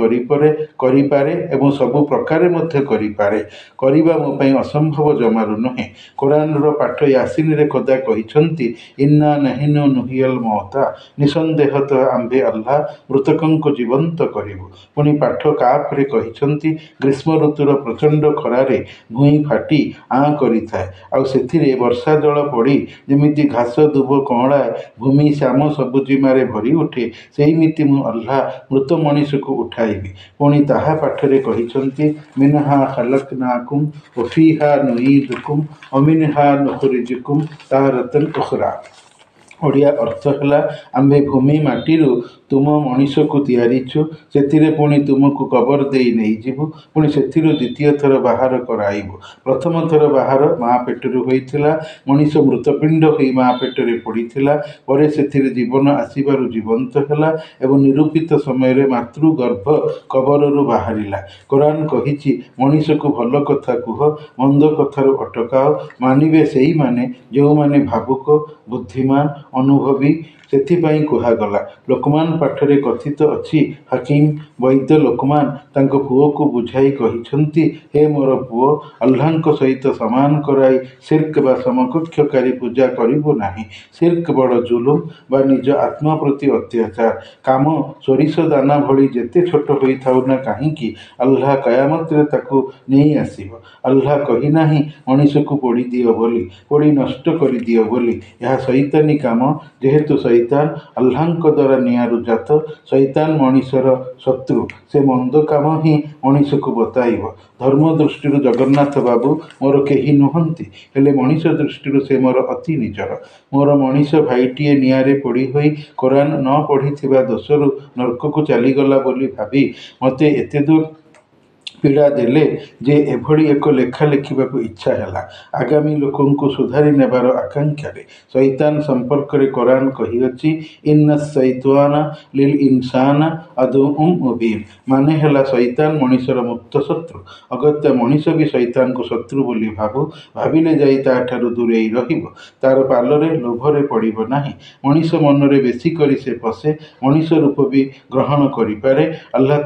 କରିପାରେ ଏବଂ ସବୁ ପ୍ରକାରେ ମଧ୍ୟ କରିପାରେ। କରିବା ମୋ ପାଇଁ ଅସମ୍ଭବ ଜମାରୁ ନୁହେଁ। କୋରାନର ପାଠ ୟାସିନରେ ଖୋଦା କହିଛନ୍ତି, ଇନ୍ନା ନହିନୁ ନୁହିୟଲ ମୌତା। ନିଃସନ୍ଦେହତଃ ଆମ୍ଭେ ଆଲ୍ଲାହ ମୃତକଙ୍କୁ ଜୀବନ୍ତ କରିବୁ। ପୁଣି ପାଠ କାଫରେ କହିଛନ୍ତି, ଗ୍ରୀଷ୍ମ ଋତୁର ପ୍ରଚଣ୍ଡ ଖରାରେ ଭୂଇଁ ଫାଟି ଆଁ କରିଥାଏ, ଆଉ ସେଥିରେ ବର୍ଷା ଜଳ ପଡ଼ି ଯେମିତି ଘାସ ଦୁବ କଅଁଳାଏ, ଭୂମି ଶ୍ୟାମ ସବୁଜିମାରେ ଭରି ଉଠେ, ସେଇମିତି ମୁଁ ଆଲ୍ଲାହ ମୃତ ମଣିଷକୁ ଉଠାଇବି। ପୁଣି ତାହା ପାଠରେ କହିଛନ୍ତି, ମିନ୍ହା ଖଲକ୍ନାକୁମ୍ ୱ ଫୀହା ନୁଈଦୁକୁମ୍ ୱ ମିନ୍ହା ନୁଖ୍ରିଜୁକୁମ୍ ତାରତନ୍ ଉଖ୍ରା। ଓଡ଼ିଆ ଅର୍ଥ ହେଲା ଆମ୍ଭେ ଭୂମି ମାଟିରୁ ତୁମ ମଣିଷକୁ ତିଆରିଛୁ, ସେଥିରେ ପୁଣି ତୁମକୁ କବର ଦେଇ ନେଇଯିବୁ, ପୁଣି ସେଥିରୁ ଦ୍ୱିତୀୟ ଥର ବାହାର କରାଇବୁ। ପ୍ରଥମ ଥର ବାହାର ମା ପେଟରୁ ହୋଇଥିଲା, ମଣିଷ ମୃତପିଣ୍ଡ ହୋଇ ମା ପେଟରେ ପଡ଼ିଥିଲା, ପରେ ସେଥିରେ ଜୀବନ ଆସିବାରୁ ଜୀବନ୍ତ ହେଲା ଏବଂ ନିରୂପିତ ସମୟରେ ମାତୃଗର୍ଭ କବରରୁ ବାହାରିଲା। କୋରାନ କହିଛି, ମଣିଷକୁ ଭଲ କଥା କୁହ, ମନ୍ଦ କଥାରୁ ଅଟକାଅ। ମାନିବେ ସେଇମାନେ ଯେଉଁମାନେ ଭାବୁକ, ବୁଦ୍ଧିମାନ, ଅନୁଭବୀ। ସେଥିପାଇଁ କୁହାଗଲା। ଲୋକମାନ ପାଠରେ କଥିତ ଅଛି, ହାକିମ ବୈଦ୍ୟ ଲୋକମାନ ତାଙ୍କ ପୁଅକୁ ବୁଝାଇ କହିଛନ୍ତି, ହେ ମୋର ପୁଅ, ଆଲ୍ଲାହଙ୍କ ସହିତ ସମାନ କରାଇ ଶିର୍କ ବା ସମକକ୍ଷକାରୀ ପୂଜା କରିବୁ ନାହିଁ। ଶିର୍କ ବଡ଼ ଜୁଲୁମ ବା ନିଜ ଆତ୍ମା ପ୍ରତି ଅତ୍ୟାଚାର କାମ। ସୋରିଷ ଦାନା ଭଳି ଯେତେ ଛୋଟ ହୋଇଥାଉ ନା କାହିଁକି, ଆଲ୍ଲାହ କୟାମତରେ ତାକୁ ନେଇ ଆସିବ। ଆଲ୍ଲାହ କହିନାହିଁ ମଣିଷକୁ ପୋଡ଼ିଦିଅ ବୋଲି, ପୋଡ଼ି ନଷ୍ଟ କରିଦିଅ ବୋଲି। ଏହା ଶୈତାନୀ କାମ। ଯେହେତୁ ଶୈତାନ ଆଲ୍ଲାହଙ୍କ ଦ୍ୱାରା ନିଆଁରୁ ଜାତ, ଶୈତାନ ମଣିଷର ଶତ୍ରୁ, ସେ ମନ୍ଦ କାମ ହିଁ ମଣିଷକୁ ବତାଇବ। ଧର୍ମ ଦୃଷ୍ଟିରୁ ଜଗନ୍ନାଥ ବାବୁ ମୋର କେହି ନୁହନ୍ତି, ହେଲେ ମଣିଷ ଦୃଷ୍ଟିରୁ ସେ ମୋର ଅତି ନିଜର। ମୋର ମଣିଷ ଭାଇଟିଏ ନିଆଁରେ ପୋଡ଼ି ହୋଇ କୋରାନ ନ ପଢ଼ିଥିବା ଦୋଷରୁ ନର୍କକୁ ଚାଲିଗଲା ବୋଲି ଭାବି ମୋତେ ଏତେଦୂର ପୀଡ଼ା ଦେଲେ ଯେ ଏଭଳି ଏକ ଲେଖା ଲେଖିବାକୁ ଇଚ୍ଛା ହେଲା ଆଗାମୀ ଲୋକଙ୍କୁ ସୁଧାରି ନେବାର ଆକାଂକ୍ଷାରେ। ଶୈତାନ ସମ୍ପର୍କରେ କୋରାନ କହିଅଛି, ଇନ୍ନା ଶୈତାନ ଲିଲ୍ ଇନସାନ ଆଦୁଉମ୍ ମୁବିନ୍। ମାନେ ହେଲା ଶୈତାନ ମଣିଷର ମୁକ୍ତ ଶତ୍ରୁ। ଅଗତ୍ୟା ମଣିଷ ବି ଶୈତାନକୁ ଶତ୍ରୁ ବୋଲି ଭାବିଲେ ଯାଇ ତାଠାରୁ ଦୂରେଇ ରହିବ। ତାର ପାଲରେ ଲୋଭରେ ପଡ଼ିବ ନାହିଁ। ମଣିଷ ମନରେ ବେଶୀ କରି ସେ ପଶେ, ମଣିଷ ରୂପ ବି ଗ୍ରହଣ କରିପାରେ। ଆଲ୍ଲାହ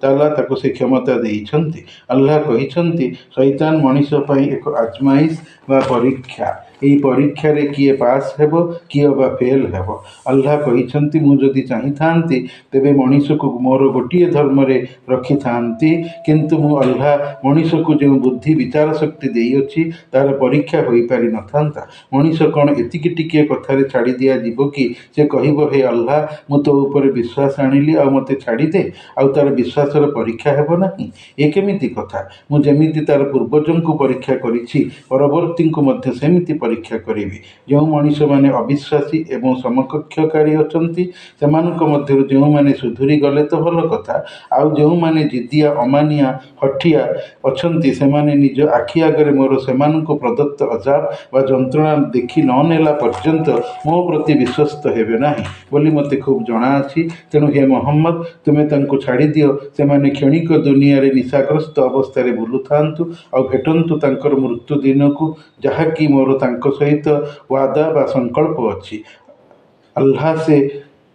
ତାଆଲା ତାକୁ ସେ କ୍ଷମତା ଦେଇଛନ୍ତି। ଆଲ୍ଲାହ କହିଛନ୍ତି, ଶୈତାନ ମଣିଷ ପାଇଁ ଏକ ଆଜମାଇଶ ବା ପରୀକ୍ଷା। ଏହି ପରୀକ୍ଷାରେ କିଏ ପାସ୍ ହେବ, କିଏ ବା ଫେଲ୍ ହେବ। ଆଲ୍ଲାହ କହିଛନ୍ତି, ମୁଁ ଯଦି ଚାହିଁଥାନ୍ତି ତେବେ ମଣିଷକୁ ମୋର ଗୋଟିଏ ଧର୍ମରେ ରଖିଥାନ୍ତି, କିନ୍ତୁ ମୁଁ ଆଲ୍ଲାହ ମଣିଷକୁ ଯେଉଁ ବୁଦ୍ଧି ବିଚାର ଶକ୍ତି ଦେଇଅଛି ତାହାର ପରୀକ୍ଷା ହୋଇପାରି ନଥାନ୍ତା। ମଣିଷ କ'ଣ ଏତିକି ଟିକିଏ କଥାରେ ଛାଡ଼ି ଦିଆଯିବ କି? ସେ କହିବ, ହେ ଆଲ୍ଲାହ, ମୁଁ ତୋ ଉପରେ ବିଶ୍ୱାସ ଆଣିଲି, ଆଉ ମୋତେ ଛାଡ଼ିଦେ, ଆଉ ତାର ବିଶ୍ୱାସର ପରୀକ୍ଷା ହେବ ନାହିଁ? ଏ କେମିତି କଥା? ମୁଁ ଯେମିତି ତାର ପୂର୍ବଜଙ୍କୁ ପରୀକ୍ଷା କରିଛି, ପରବର୍ତ୍ତୀଙ୍କୁ ମଧ୍ୟ ସେମିତି ପରୀକ୍ଷା କରିବି। ଯେଉଁ ମଣିଷମାନେ ଅବିଶ୍ୱାସୀ ଏବଂ ସମକକ୍ଷକାରୀ ଅଛନ୍ତି, ସେମାନଙ୍କ ମଧ୍ୟରୁ ଯେଉଁମାନେ ସୁଧୁରି ଗଲେ ତ ଭଲ କଥା, ଆଉ ଯେଉଁମାନେ ଜିଦିଆ, ଅମାନିଆ, ହଠିଆ ଅଛନ୍ତି, ସେମାନେ ନିଜ ଆଖି ଆଗରେ ମୋର ସେମାନଙ୍କୁ ପ୍ରଦତ୍ତ ଅଜାବ ବା ଯନ୍ତ୍ରଣା ଦେଖି ନ ନେଲା ପର୍ଯ୍ୟନ୍ତ ମୋ ପ୍ରତି ବିଶ୍ୱସ୍ତ ହେବେ ନାହିଁ ବୋଲି ମୋତେ ଖୁବ୍ ଜଣାଅଛି। ତେଣୁ ହେ ମହମ୍ମଦ, ତୁମେ ତାଙ୍କୁ ଛାଡ଼ିଦିଅ। ସେମାନେ କ୍ଷଣିକ ଦୁନିଆରେ ନିଶାଗ୍ରସ୍ତ ଅବସ୍ଥାରେ ବୁଲୁଥାନ୍ତୁ ଆଉ ଭେଟନ୍ତୁ ତାଙ୍କର ମୃତ୍ୟୁ ଦିନକୁ, ଯାହାକି ମୋର ତାଙ୍କ ସହିତ ୱାଦା ବା ସଂକଳ୍ପ ଅଛି।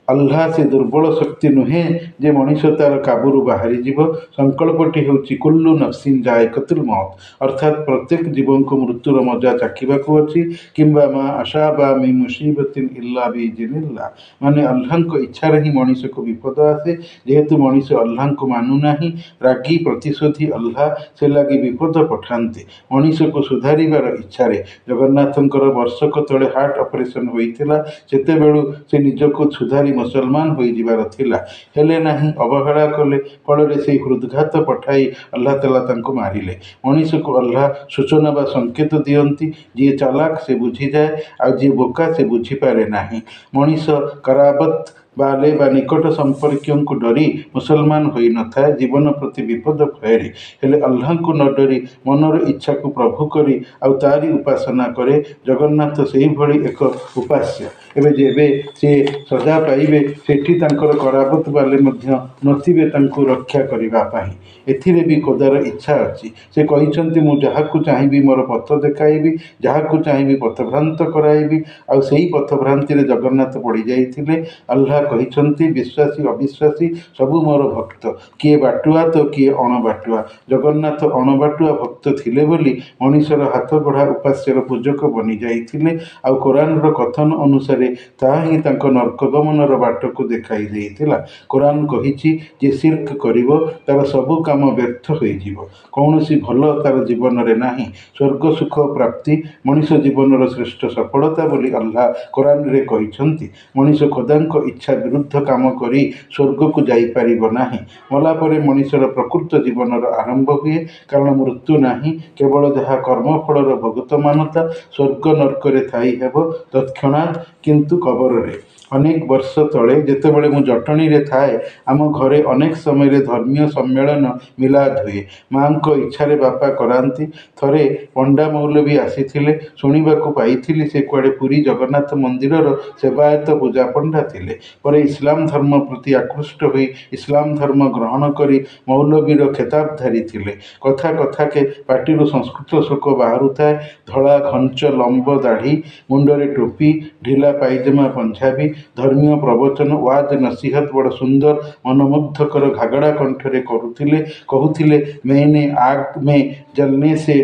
ଆଲ୍ଲାହ ସେ ଦୁର୍ବଳ ଶକ୍ତି ନୁହେଁ ଯେ ମଣିଷ ତାର କାବୁରୁ ବାହାରିଯିବ। ସଂକଳ୍ପଟି ହେଉଛି କୁଲ୍ଲୁ ନଫସିନ୍ ଜାଏକାତୁଲ୍ ମୌତ୍, ଅର୍ଥାତ୍ ପ୍ରତ୍ୟେକ ଜୀବଙ୍କୁ ମୃତ୍ୟୁର ମଜା ଚାଖିବାକୁ ଅଛି। କିମ୍ବା ମା ଆସାବା ମିନ୍ ମୁସିବତିନ୍ ଇଲ୍ଲା ବିଇଜ୍ନିଲ୍ଲାହ, ମାନେ ଆଲ୍ଲାହଙ୍କ ଇଚ୍ଛାରେ ହିଁ ମଣିଷକୁ ବିପଦ ଆସେ। ଯେହେତୁ ମଣିଷ ଆଲ୍ଲାହଙ୍କୁ ମାନୁନାହିଁ, ରାଗି ପ୍ରତିଶୋଧୀ ଆଲ୍ଲାହ ସେ ଲାଗି ବିପଦ ପଠାନ୍ତି ମଣିଷକୁ ସୁଧାରିବାର ଇଚ୍ଛାରେ। ଜଗନ୍ନାଥଙ୍କର ବର୍ଷକ ତଳେ ହାର୍ଟ ଅପରେସନ୍ ହୋଇଥିଲା। ସେତେବେଳୁ ସେ ନିଜକୁ ସୁଧାରି ମୁସଲମାନ ହୋଇଯିବାର ଥିଲା, ହେଲେ ନାହିଁ, ଅବହେଳା କଲେ। ଫଳରେ ସେହି ହୃଦଘାତ ପଠାଇ ଆଲ୍ଲାହ ତାଆଲା ତାଙ୍କୁ ମାରିଲେ। ମଣିଷକୁ ଆଲ୍ଲାହ ସୂଚନା ବା ସଂକେତ ଦିଅନ୍ତି। ଯିଏ ଚାଲାକ ସେ ବୁଝିଯାଏ, ଆଉ ଯିଏ ବୋକା ସେ ବୁଝିପାରେ ନାହିଁ। ମଣିଷ କରାବତ୍ ବାଲେ ବା ନିକଟ ସମ୍ପର୍କୀୟଙ୍କୁ ଡରି ମୁସଲମାନ ହୋଇନଥାଏ, ଜୀବନ ପ୍ରତି ବିପଦ ଭୟରେ। ହେଲେ ଆଲ୍ଲାହଙ୍କୁ ନ ଡରି ମନର ଇଚ୍ଛାକୁ ପ୍ରଭୁ କରି ଆଉ ତାରି ଉପାସନା କରେ। ଜଗନ୍ନାଥ ସେହିଭଳି ଏକ ଉପାସ୍ୟ। ଏବେ ଯେବେ ସେ ସଜା ପାଇବେ, ସେଠି ତାଙ୍କର କରାବତ ବାଲେ ମଧ୍ୟ ନଥିବେ ତାଙ୍କୁ ରକ୍ଷା କରିବା ପାଇଁ। ଏଥିରେ ବି ଖୋଦାର ଇଚ୍ଛା ଅଛି। ସେ କହିଛନ୍ତି, ମୁଁ ଯାହାକୁ ଚାହିଁବି ମୋର ପଥ ଦେଖାଇବି, ଯାହାକୁ ଚାହିଁବି ପଥଭ୍ରାନ୍ତ କରାଇବି। ଆଉ ସେହି ପଥଭ୍ରାନ୍ତିରେ ଜଗନ୍ନାଥ ପଡ଼ିଯାଇଥିଲେ। ଆଲ୍ଲାହ କହିଛନ୍ତି, ବିଶ୍ୱାସୀ ଅବିଶ୍ୱାସୀ ସବୁ ମୋର ଭକ୍ତ। କିଏ ବାଟୁଆ ତ କିଏ ଅଣବାଟୁଆ। ଜଗନ୍ନାଥ ଅଣବାଟୁଆ ଭକ୍ତ ଥିଲେ ବୋଲି ମଣିଷର ହାତଗଢ଼ା ଉପାସ୍ୟର ପୂଜକ ବନିଯାଇଥିଲେ। ଆଉ କୋରାନର କଥନ ଅନୁସାରେ ତାହା ହିଁ ତାଙ୍କ ନର୍କଗମନର ବାଟକୁ ଦେଖାଇ ଦେଇଥିଲା। କୋରାନ କହିଛି, ଯିଏ ଶିର୍କ କରିବ ତାର ସବୁ କାମ ବ୍ୟର୍ଥ ହୋଇଯିବ। କୌଣସି ଭଲ ତାର ଜୀବନରେ ନାହିଁ। ସ୍ୱର୍ଗ ସୁଖ ପ୍ରାପ୍ତି ମଣିଷ ଜୀବନର ଶ୍ରେଷ୍ଠ ସଫଳତା ବୋଲି ଆଲ୍ଲାହ କୋରାନରେ କହିଛନ୍ତି। ମଣିଷ ଖୋଦାଙ୍କ ଇଚ୍ଛା ବିରୁଦ୍ଧ କାମ କରି ସ୍ୱର୍ଗକୁ ଯାଇପାରିବ ନାହିଁ। ମଲା ପରେ ମଣିଷର ପ୍ରକୃତ ଜୀବନର ଆରମ୍ଭ ହୁଏ, କାରଣ ମୃତ୍ୟୁ ନାହିଁ। କେବଳ ଯାହା କର୍ମଫଳର ଭୋଗତମାନତା ସ୍ୱର୍ଗ ନର୍କରେ ଥାଇ ହେବ ତତ୍କ୍ଷଣାତ୍, କିନ୍ତୁ କବରରେ। ଅନେକ ବର୍ଷ ତଳେ ଯେତେବେଳେ ମୁଁ ଜଟଣୀରେ ଥାଏ, ଆମ ଘରେ ଅନେକ ସମୟରେ ଧର୍ମୀୟ ସମ୍ମେଳନ ମିଲାଦ ହୁଏ। ମା'ଙ୍କ ଇଚ୍ଛାରେ ବାପା କରାନ୍ତି। ଥରେ ପଣ୍ଡା ମୌଲବୀ ଆସିଥିଲେ। ଶୁଣିବାକୁ ପାଇଥିଲି ସେ କୁଆଡ଼େ ପୁରୀ ଜଗନ୍ନାଥ ମନ୍ଦିରର ସେବାୟତ ପୂଜାପଣ୍ଡା ଥିଲେ। ପରେ ଇସଲାମ ଧର୍ମ ପ୍ରତି ଆକୃଷ୍ଟ ହୋଇ ଇସଲାମ ଧର୍ମ ଗ୍ରହଣ କରି ମୌଲବୀର ଖେତାବ ଧରିଥିଲେ। କଥା କଥାକେ ପାଟିରୁ ସଂସ୍କୃତ ଶ୍ଲୋକ ବାହାରୁଥାଏ। ଧଳା ଘଞ୍ଚ ଲମ୍ବ ଦାଢ଼ି, ମୁଣ୍ଡରେ ଟୋପି, ଢିଲା ପାଇଜାମା ପଞ୍ଜାବୀ, ଧର୍ମୀୟ ପ୍ରବଚନ ୱାଜ ନସିହତ ବଡ଼ ସୁନ୍ଦର ମନମୁଗ୍ଧକର ଘାଗଡ଼ା କଣ୍ଠରେ କରୁଥିଲେ। କହୁଥିଲେ, मैंने आग में जलने से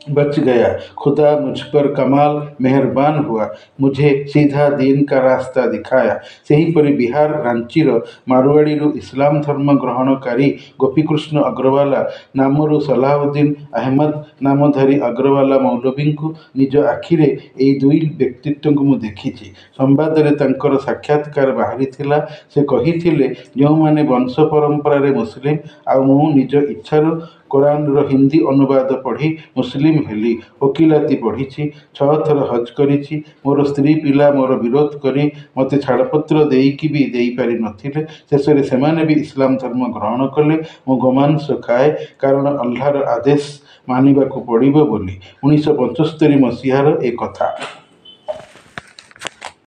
बच गया, खुदा मुझ पर कमाल मेहरबान हुआ, मुझे सीधा दीन का रास्ता दिखाया। ସେହିପରି ବିହାର ରାଞ୍ଚିର ମାରୱାଡ଼ିରୁ ଇସଲାମ ଧର୍ମ ଗ୍ରହଣକାରୀ ଗୋପୀକୃଷ୍ଣ ଅଗ୍ରୱାଲା ନାମରୁ ସଲାହୁଦ୍ଦିନ ଆହମଦ ନାମଧାରୀ ଅଗ୍ରୱାଲା ମୌଲବୀଙ୍କୁ ନିଜ ଆଖିରେ ଏହି ଦୁଇ ବ୍ୟକ୍ତିତ୍ୱଙ୍କୁ ମୁଁ ଦେଖିଛି। ସମ୍ବାଦରେ ତାଙ୍କର ସାକ୍ଷାତକାର ବାହାରିଥିଲା। ସେ କହିଥିଲେ, ଯେଉଁମାନେ ବଂଶ ପରମ୍ପରାରେ ମୁସଲିମ, ଆଉ ମୁଁ ନିଜ ଇଚ୍ଛାରୁ କୋରାନର ହିନ୍ଦୀ ଅନୁବାଦ ପଢ଼ି ମୁସଲିମ ହେଲି। ଓକିଲାତି ପଢ଼ିଛି, 6 ଥର ହଜ୍ କରିଛି। ମୋର ସ୍ତ୍ରୀ ପିଲା ମୋର ବିରୋଧ କରି ମୋତେ ଛାଡ଼ପତ୍ର ଦେଇକି ବି ଦେଇପାରି ନଥିଲେ। ଶେଷରେ ସେମାନେ ବି ଇସଲାମ ଧର୍ମ ଗ୍ରହଣ କଲେ। ମୁଁ ଗୋମାଂସ ଖାଏ, କାରଣ ଆଲ୍ଲାହର ଆଦେଶ ମାନିବାକୁ ପଡ଼ିବ ବୋଲି। 1975 ମସିହାର ଏ କଥା।